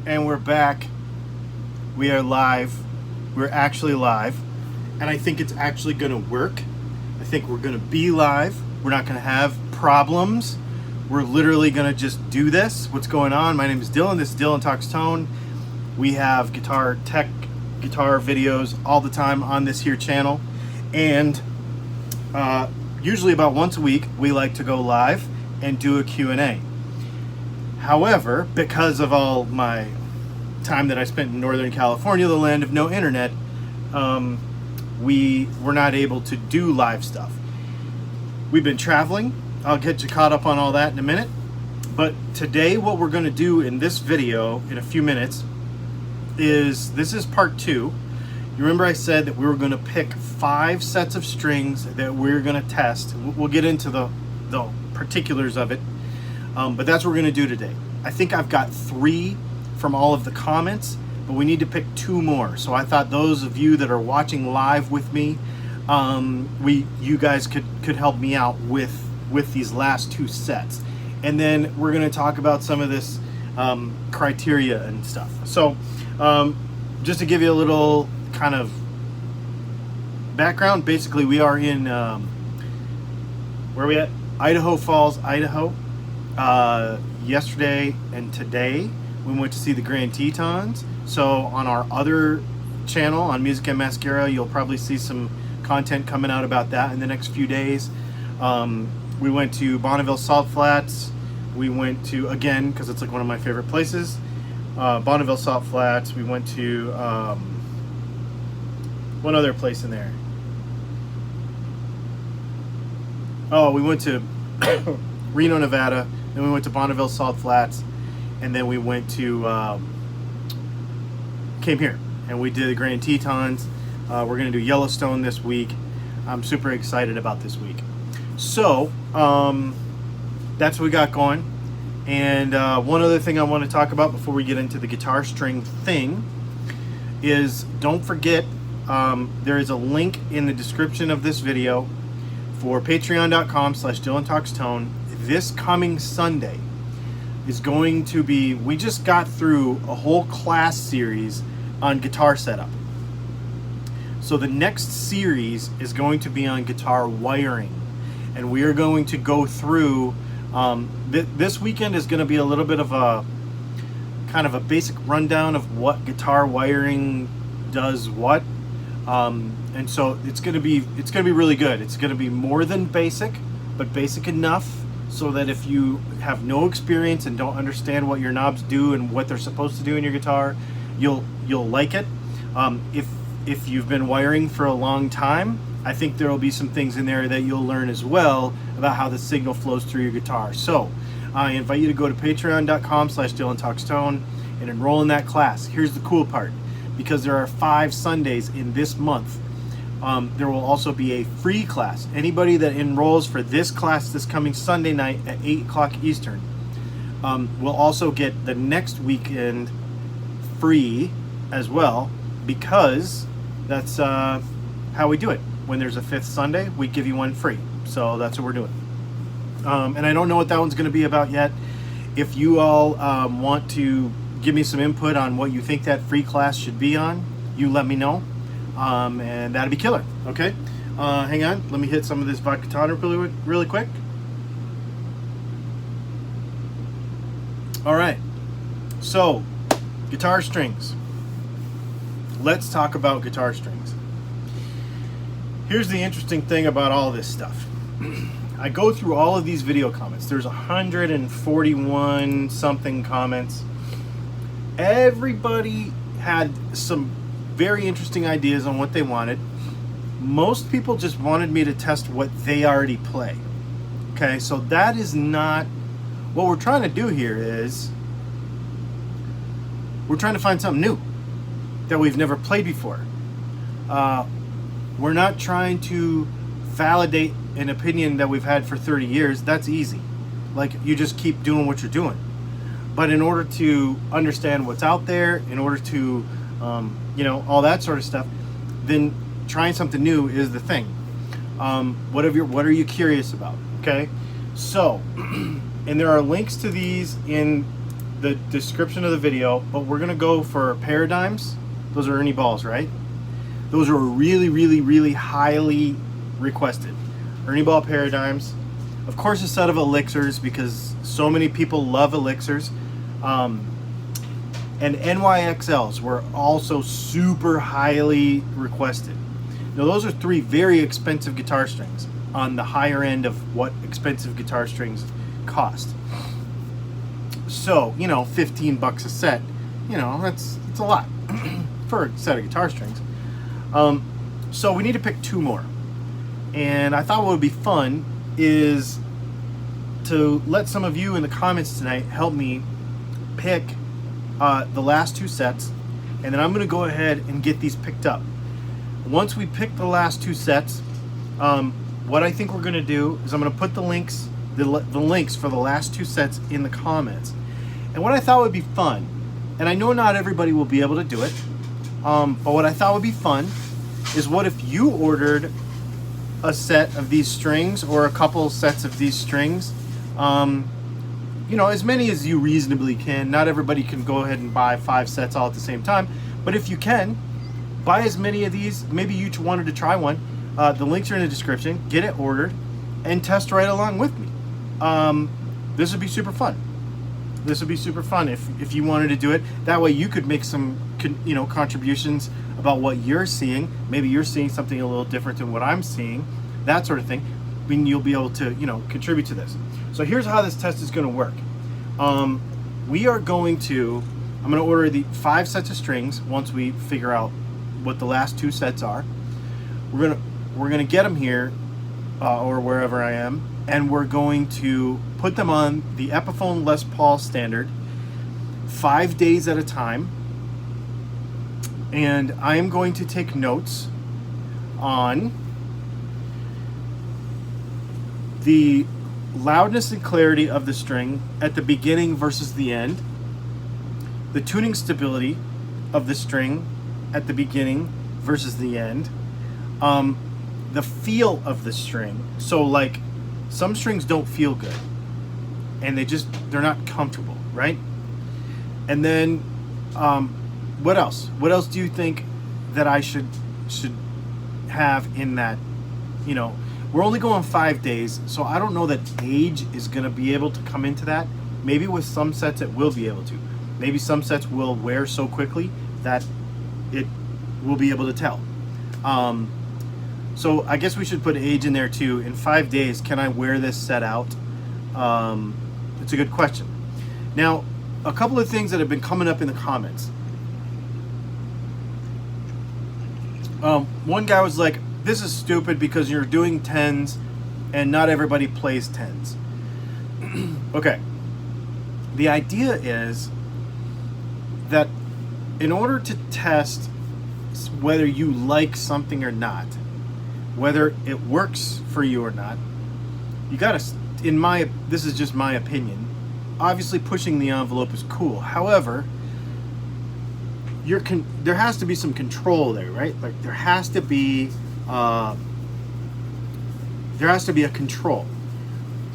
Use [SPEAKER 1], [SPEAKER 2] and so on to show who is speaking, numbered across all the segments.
[SPEAKER 1] And we're back. We are live. We're actually live. And I think it's actually going to work. I think we're going to be live. We're not going to have problems. We're literally going to just do this. What's going on? My name is Dylan. This is Dylan Talks Tone. We have guitar tech, guitar videos all the time on this here channel. And usually about once a week, we like to go live and do a Q&A. However, because of all my time that I spent in Northern California, the land of no internet, we were not able to do live stuff. We've been traveling. I'll get you caught up on all that in a minute. But today what we're going to do in this video in a few minutes is, this is part 2. You remember I said that we were going to pick 5 sets of strings that we're going to test. We'll get into the particulars of it. But that's what we're going to do today. I think I've got 3 from all of the comments, but we need to pick 2 more. So I thought those of you that are watching live with me, you guys could help me out with these last 2 sets. And then we're going to talk about some of this criteria and stuff. So just to give you a little kind of background, basically we are in, where are we at? Idaho Falls, Idaho. Yesterday and today we went to see the Grand Tetons. So on our other channel on Music and Mascara, you'll probably see some content coming out about that in the next few days. We went to Bonneville Salt Flats. We went to, again, because it's like one of my favorite places, Bonneville Salt Flats. We went to one other place in there. Oh, we went to Reno, Nevada. Then we went to Bonneville Salt Flats, and then we went to came here and we did the Grand Tetons. We're gonna do Yellowstone this week. I'm super excited about this week. So that's what we got going. And one other thing I want to talk about before we get into the guitar string thing is, don't forget, there is a link in the description of this video for patreon.com/DylanTalksTone. This coming Sunday is going to be, we just got through a whole class series on guitar setup. So the next series is going to be on guitar wiring. And we are going to go through, this weekend is going to be a little bit of a, kind of a basic rundown of what guitar wiring does what. And so it's going to be really good. It's going to be more than basic, but basic enough so that if you have no experience and don't understand what your knobs do and what they're supposed to do in your guitar, you'll like it. If you've been wiring for a long time, I think there will be some things in there that you'll learn as well about how the signal flows through your guitar. So I invite you to go to patreon.com/DylanTalksTone and enroll in that class. Here's the cool part. Because there are 5 Sundays in this month, there will also be a free class. Anybody that enrolls for this class this coming Sunday night at 8 o'clock Eastern will also get the next weekend free as well, because that's how we do it. When there's a 5th Sunday, we give you one free. So that's what we're doing. And I don't know what that one's going to be about yet. If you all want to give me some input on what you think that free class should be on, you let me know. And that'd be killer. Okay, hang on, let me hit some of this vodka tonic really quick. All right, so guitar strings. Let's talk about guitar strings. Here's the interesting thing about all this stuff. I go through all of these video comments. There's 141 something comments. Everybody had some very interesting ideas on what they wanted. Most people just wanted me to test what they already play. Okay, so that is not what we're trying to do here. Is we're trying to find something new that we've never played before. We're not trying to validate an opinion that we've had for 30 years. That's easy. Like, you just keep doing what you're doing. But in order to understand what's out there, in order to, all that sort of stuff, then trying something new is the thing. What are you curious about? Okay, so, and there are links to these in the description of the video, but we're gonna go for paradigms. Those are Ernie balls, right? Those are really, really, really highly requested. Ernie ball paradigms. Of course, a set of elixirs, because so many people love elixirs. And NYXLs were also super highly requested. Now, those are 3 very expensive guitar strings on the higher end of what expensive guitar strings cost. So, you know, $15 a set, you know, it's a lot for a set of guitar strings. So we need to pick 2 more. And I thought what would be fun is to let some of you in the comments tonight help me pick the last 2 sets, and then I'm going to go ahead and get these picked up. Once we pick the last 2 sets, what I think we're going to do is I'm going to put the links for the last 2 sets in the comments. And what I thought would be fun, and I know not everybody will be able to do it, but what I thought would be fun is, what if you ordered a set of these strings or a couple sets of these strings? You know, as many as you reasonably can. Not everybody can go ahead and buy 5 sets all at the same time, but if you can, buy as many of these. Maybe you wanted to try one. The links are in the description. Get it ordered and test right along with me. This would be super fun. This would be super fun if you wanted to do it. That way you could make some contributions about what you're seeing. Maybe you're seeing something a little different than what I'm seeing, that sort of thing. I mean, you'll be able to contribute to this. So here's how this test is going to work. I'm going to order the 5 sets of strings. Once we figure out what the last 2 sets are, we're gonna get them here or wherever I am, and we're going to put them on the Epiphone Les Paul Standard 5 days at a time, and I am going to take notes on the loudness and clarity of the string at the beginning versus the end, the tuning stability of the string at the beginning versus the end, the feel of the string. So like, some strings don't feel good and they're not comfortable, right? And then what else do you think that I should have in that? We're only going 5 days, so I don't know that age is going to be able to come into that. Maybe with some sets it will be able to. Maybe some sets will wear so quickly that it will be able to tell. So I guess we should put age in there too. In 5 days, can I wear this set out? It's a good question. Now, a couple of things that have been coming up in the comments. One guy was like, this is stupid because you're doing 10s and not everybody plays 10s. Okay. The idea is that in order to test whether you like something or not, whether it works for you or not, you gotta, this is just my opinion, obviously pushing the envelope is cool. However, there has to be some control there, right? Like there has to be a control.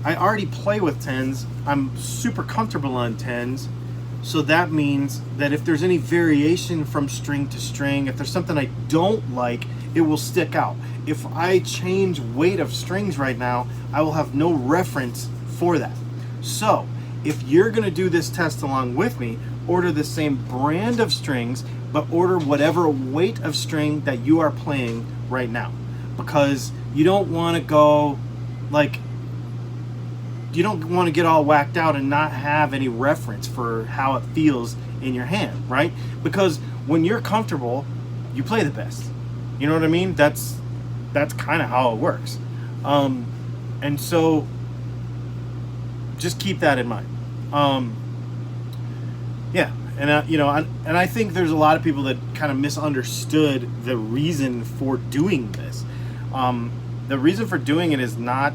[SPEAKER 1] I already play with 10s. I'm super comfortable on 10s. So that means that if there's any variation from string to string, if there's something I don't like, it will stick out. If I change weight of strings right now, I will have no reference for that. So if you're gonna do this test along with me, order the same brand of strings, but order whatever weight of string that you are playing right now. Because you don't wanna go like, you don't want to get all whacked out and not have any reference for how it feels in your hand, right? Because when you're comfortable, you play the best. You know what I mean? That's kind of how it works. And so just keep that in mind. Yeah, and I think there's a lot of people that kind of misunderstood the reason for doing this. The reason for doing it is not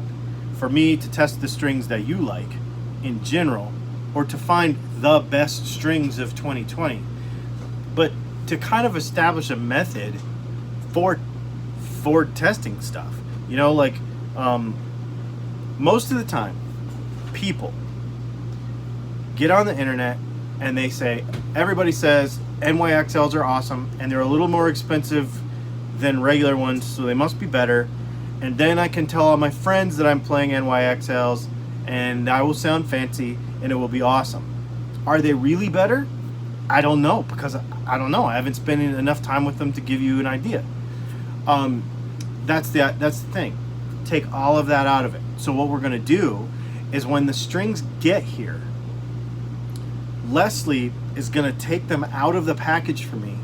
[SPEAKER 1] for me to test the strings that you like in general, or to find the best strings of 2020, but to kind of establish a method for testing stuff. Most of the time, people get on the internet and they say, everybody says NYXLs are awesome, and they're a little more expensive than regular ones, so they must be better. And then I can tell all my friends that I'm playing NYXLs, and I will sound fancy, and it will be awesome. Are they really better? I don't know, because I don't know. I haven't spent enough time with them to give you an idea. That's the thing. Take all of that out of it. So what we're going to do is when the strings get here, Leslie is going to take them out of the package for me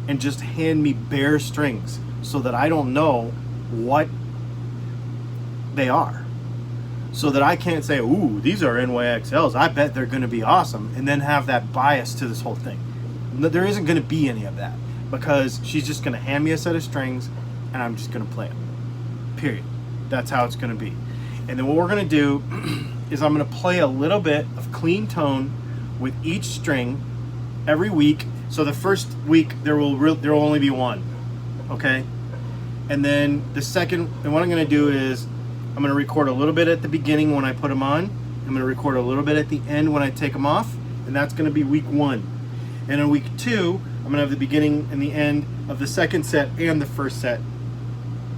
[SPEAKER 1] and just hand me bare strings so that I don't know what they are. So that I can't say, ooh, these are NYXLs, I bet they're going to be awesome, and then have that bias to this whole thing. There isn't going to be any of that, because she's just going to hand me a set of strings and I'm just going to play them. Period. That's how it's going to be. And then what we're going to do is I'm going to play a little bit of clean tone with each string every week. So the first week there will only be one, okay? And then the second, and what I'm going to do is I'm going to record a little bit at the beginning when I put them on. I'm going to record a little bit at the end when I take them off, and that's going to be week 1. And in week 2, I'm going to have the beginning and the end of the second set and the first set.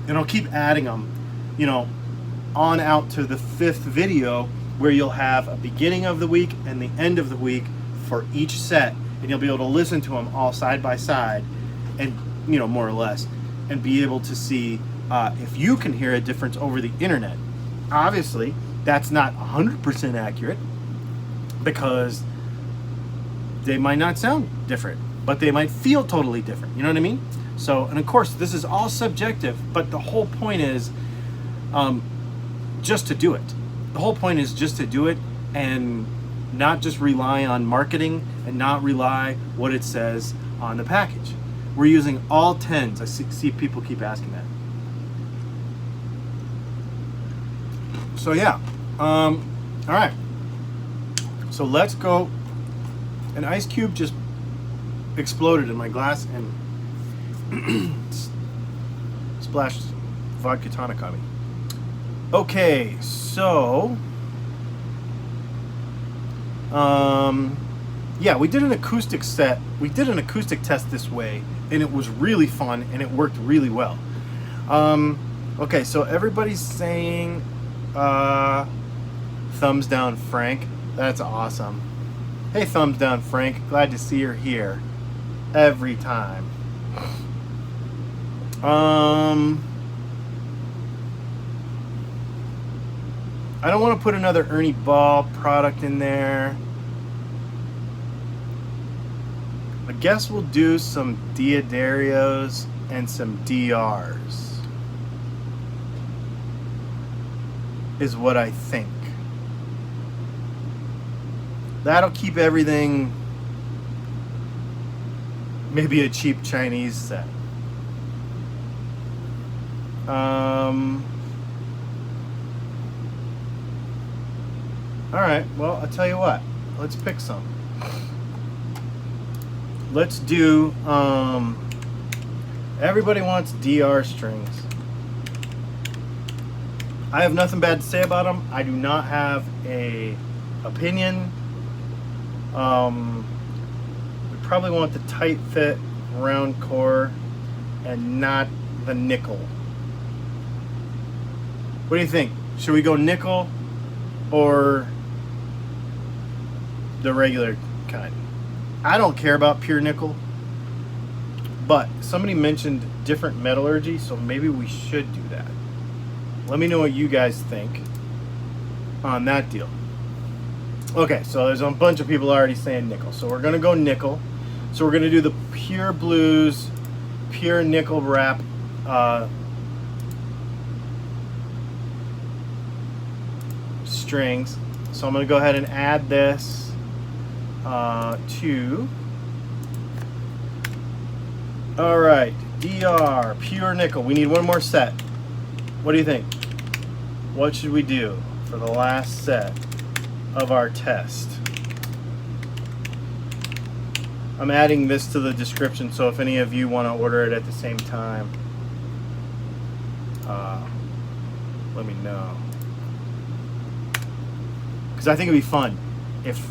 [SPEAKER 1] And I'll keep adding them, you know, on out to the 5th video, where you'll have a beginning of the week and the end of the week for each set, and you'll be able to listen to them all side by side, and, you know, more or less, and be able to see if you can hear a difference over the internet. Obviously, that's not 100% accurate, because they might not sound different, but they might feel totally different. You know what I mean? So, and of course, this is all subjective, but the whole point is just to do it. The whole point is just to do it, and not just rely on marketing and not rely what it says on the package. We're using all 10s. I see people keep asking that. So yeah, all right. So let's go. An ice cube just exploded in my glass and splashed vodka tonic on me. Okay, so yeah, we did an acoustic set. We did an acoustic test this way, and it was really fun, and it worked really well. Okay, so everybody's saying thumbs down, Frank. That's awesome. Hey, thumbs down, Frank. Glad to see you're here every time. I don't want to put another Ernie Ball product in there. I guess we'll do some Diodarios and some DRs, is what I think. That'll keep everything maybe a cheap Chinese set. Alright, well, I'll tell you what. Let's pick some. Let's do, everybody wants DR strings. I have nothing bad to say about them. I do not have a opinion. We probably want the tight fit round core and not the nickel. What do you think? Should we go nickel or the regular kind? I don't care about pure nickel, but somebody mentioned different metallurgy, so maybe we should do that. Let me know what you guys think on that deal. Okay, so there's a bunch of people already saying nickel, so we're gonna go nickel. So we're gonna do the pure blues, pure nickel wrap strings. So I'm gonna go ahead and add this to. All right, DR pure nickel. We need one more set. What do you think? What should we do for the last set of our test? I'm adding this to the description, so if any of you want to order it at the same time, let me know. Because I think it'd be fun if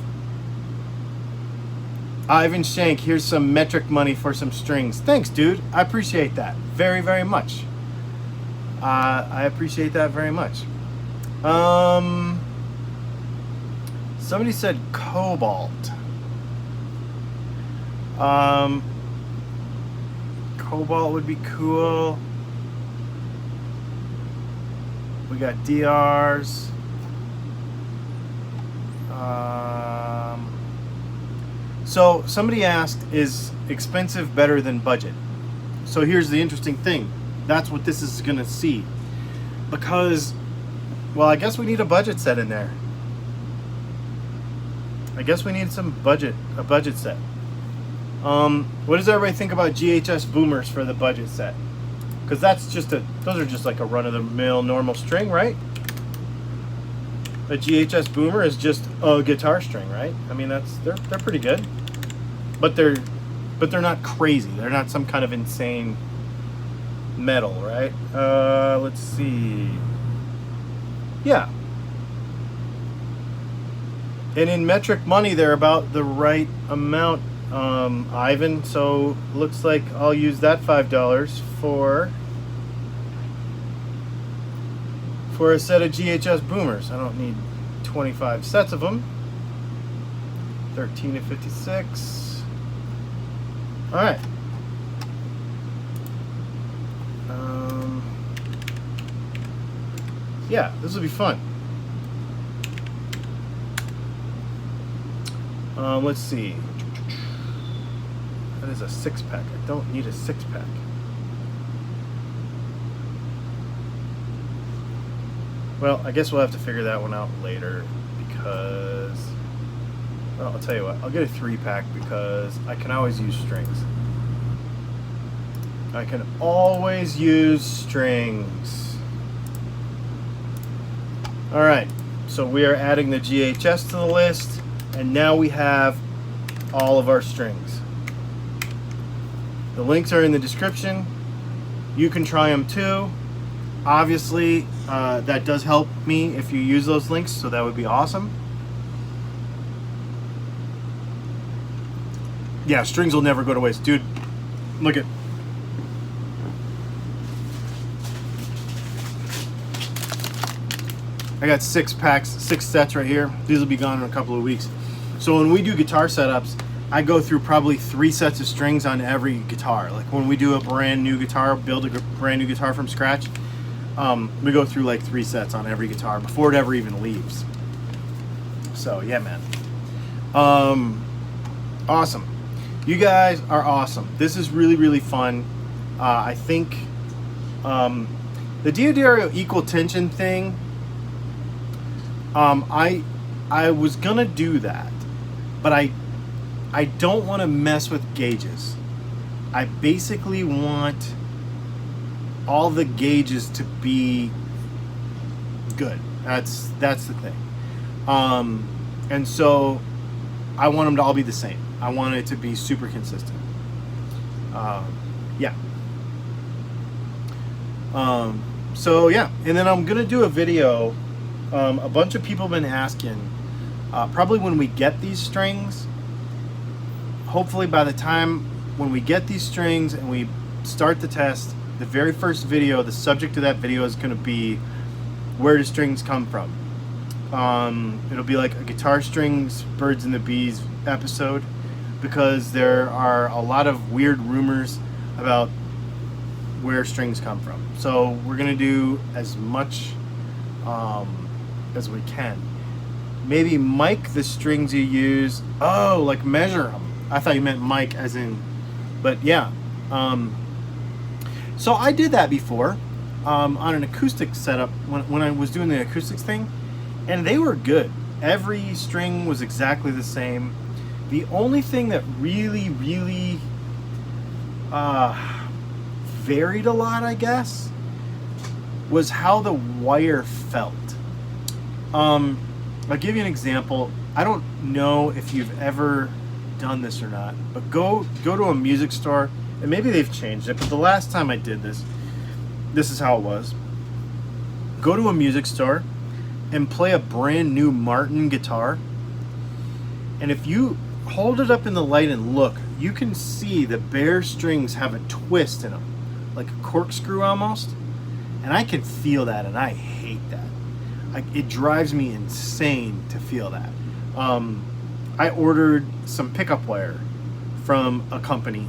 [SPEAKER 1] Ivan Shank, here's some metric money for some strings. Thanks, dude. I appreciate that very, very much. I appreciate that very much. Somebody said cobalt. Cobalt would be cool. We got DRs. So somebody asked, is expensive better than budget? So here's the interesting thing. That's what this is gonna see. Because, well, I guess we need a budget set in there. I guess we need a budget set. What does everybody think about GHS boomers for the budget set? Because those are just like a run-of-the-mill normal string, right? A GHS boomer is just a guitar string, right? I mean, they're pretty good, but they're not crazy. They're not some kind of insane metal, right? Let's see. Yeah. And in metric money, they're about the right amount, Ivan. So looks like I'll use that $5 for a set of GHS boomers. I don't need 25 sets of them. 13 to 56. All right. Yeah, this will be fun. Let's see. That is a 6-pack. I don't need a 6-pack. Well, I guess we'll have to figure that one out later because, well, I'll tell you what, I'll get a 3-pack because I can always use strings. I can always use strings. All right, so we are adding the GHS to the list, and now we have all of our strings. The links are in the description. You can try them too. Obviously, that does help me if you use those links, so that would be awesome. Yeah, strings will never go to waste. Dude, look at... I got 6 packs, 6 sets right here. These will be gone in a couple of weeks. So when we do guitar setups, I go through probably 3 sets of strings on every guitar. Like when we do a brand new guitar, build a brand new guitar from scratch, we go through like 3 sets on every guitar before it ever even leaves. So yeah, man. Awesome. You guys are awesome. This is really, really fun. I think the D'Addario equal tension thing, I was gonna do that, but I don't want to mess with gauges. I basically want all the gauges to be good. That's the thing. And so I want them to all be the same. I want it to be super consistent. Yeah. So yeah, and then I'm gonna do a video. A bunch of people have been asking, probably when we get these strings, hopefully by the time when we get these strings and we start the test, the very first video, the subject of that video is going to be where do strings come from. It'll be like a guitar strings, birds and the bees episode, because there are a lot of weird rumors about where strings come from. So we're going to do as much as we can. Maybe mic the strings you use. Oh, like measure them. I thought you meant mic as in, but yeah. So I did that before on an acoustic setup when I was doing the acoustics thing, and they were good. Every string was exactly the same. The only thing that really, really varied a lot, I guess, was how the wire felt. I'll give you an example. I don't know if you've ever done this or not, but go to a music store, and maybe they've changed it, but the last time I did this is how it was. Go to a music store and play a brand new Martin guitar, and if you hold it up in the light and look, you can see the bare strings have a twist in them, like a corkscrew almost. And I can feel that, and I hate that. It drives me insane to feel that. I ordered some pickup wire from a company,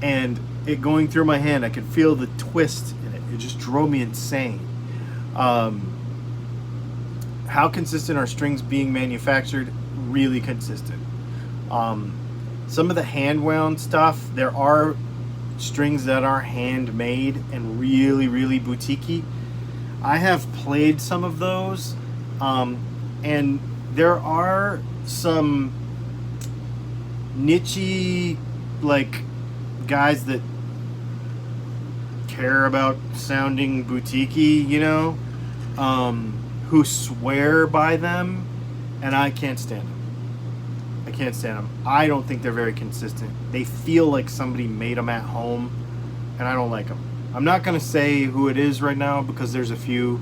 [SPEAKER 1] and it going through my hand, I could feel the twist in it. It just drove me insane. How consistent are strings being manufactured? Really consistent. Some of the hand wound stuff, there are strings that are handmade and really, really boutiquey. I have played some of those, and there are some niche-y, like, guys that care about sounding boutiquey, you know, who swear by them, and I can't stand them. I can't stand them. I don't think they're very consistent. They feel like somebody made them at home, and I don't like them. I'm not going to say who it is right now because there's a few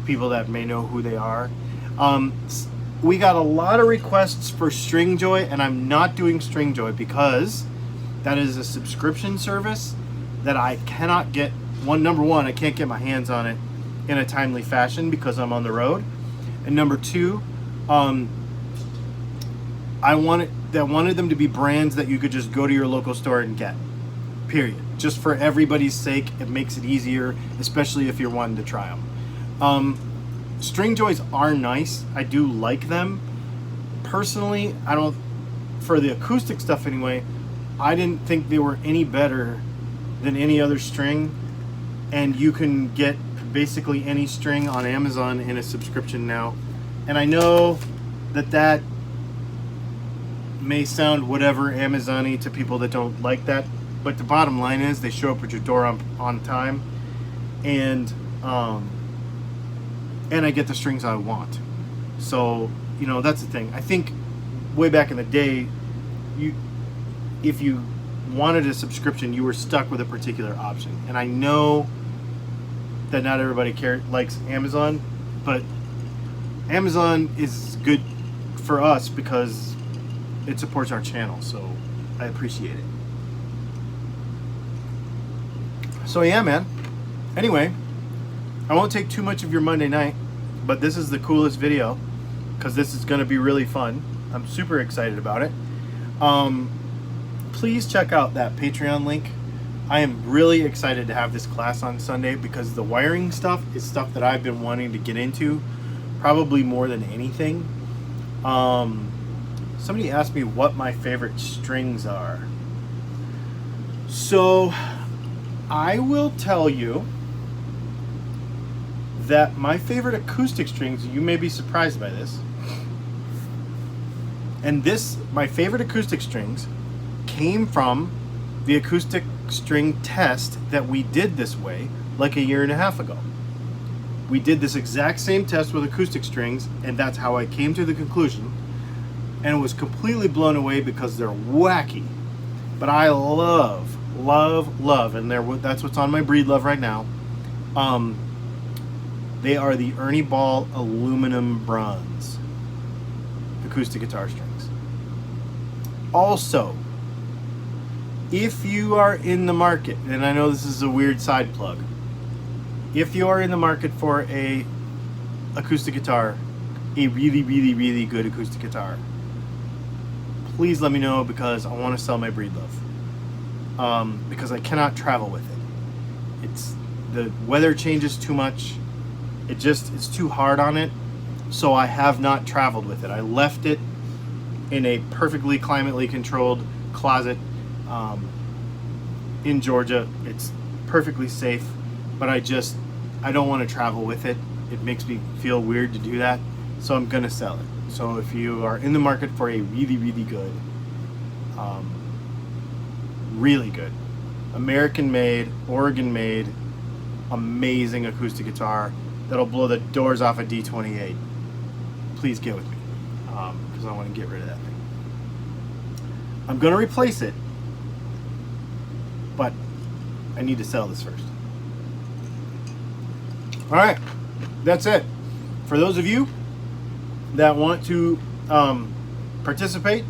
[SPEAKER 1] people that may know who they are. We got a lot of requests for Stringjoy, and I'm not doing Stringjoy because that is a subscription service that I cannot get. Number one, I can't get my hands on it in a timely fashion because I'm on the road. And number two, I wanted them to be brands that you could just go to your local store and get. Period. Just for everybody's sake, it makes it easier, especially if you're wanting to try them. Stringjoys are nice. I do like them. Personally, I don't, for the acoustic stuff anyway, I didn't think they were any better than any other string. And you can get basically any string on Amazon in a subscription now. And I know that may sound whatever Amazon-y to people that don't like that, but the bottom line is they show up at your door on time, and I get the strings I want. So, you know, that's the thing. I think way back in the day, if you wanted a subscription, you were stuck with a particular option. And I know that not everybody likes Amazon, but Amazon is good for us because it supports our channel, so I appreciate it. So yeah, man. Anyway, I won't take too much of your Monday night, but this is the coolest video because this is going to be really fun. I'm super excited about it. Please check out that Patreon link. I am really excited to have this class on Sunday because the wiring stuff is stuff that I've been wanting to get into probably more than anything. Somebody asked me what my favorite strings are. So I will tell you that my favorite acoustic strings, you may be surprised by this, and my favorite acoustic strings came from the acoustic string test that we did this way like a year and a half ago. We did this exact same test with acoustic strings, and that's how I came to the conclusion, and was completely blown away because they're wacky. But I love, and that's what's on my Breed Love right now. They are the Ernie Ball aluminum bronze acoustic guitar strings. Also, if you are in the market, and I know this is a weird side plug, if you are in the market for a acoustic guitar, a really, really, really good acoustic guitar, please let me know because I want to sell my Breed Love. Because I cannot travel with it. The weather changes too much. It's too hard on it. So I have not traveled with it. I left it in a perfectly climately controlled closet in Georgia. It's perfectly safe, but I don't want to travel with it. It makes me feel weird to do that. So I'm gonna sell it. So if you are in the market for a really, really good, American-made, Oregon-made, amazing acoustic guitar that'll blow the doors off a D28, please get with me, because I want to get rid of that thing. I'm going to replace it, but I need to sell this first. Alright, that's it. For those of you that want to participate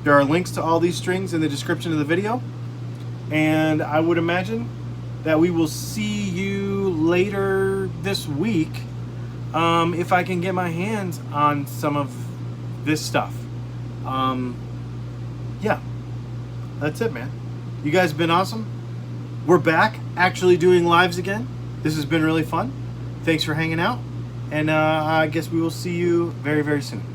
[SPEAKER 1] There are links to all these strings in the description of the video. And I would imagine that we will see you later this week if I can get my hands on some of this stuff. Yeah, that's it, man. You guys have been awesome. We're back actually doing lives again. This has been really fun. Thanks for hanging out. And I guess we will see you very, very soon.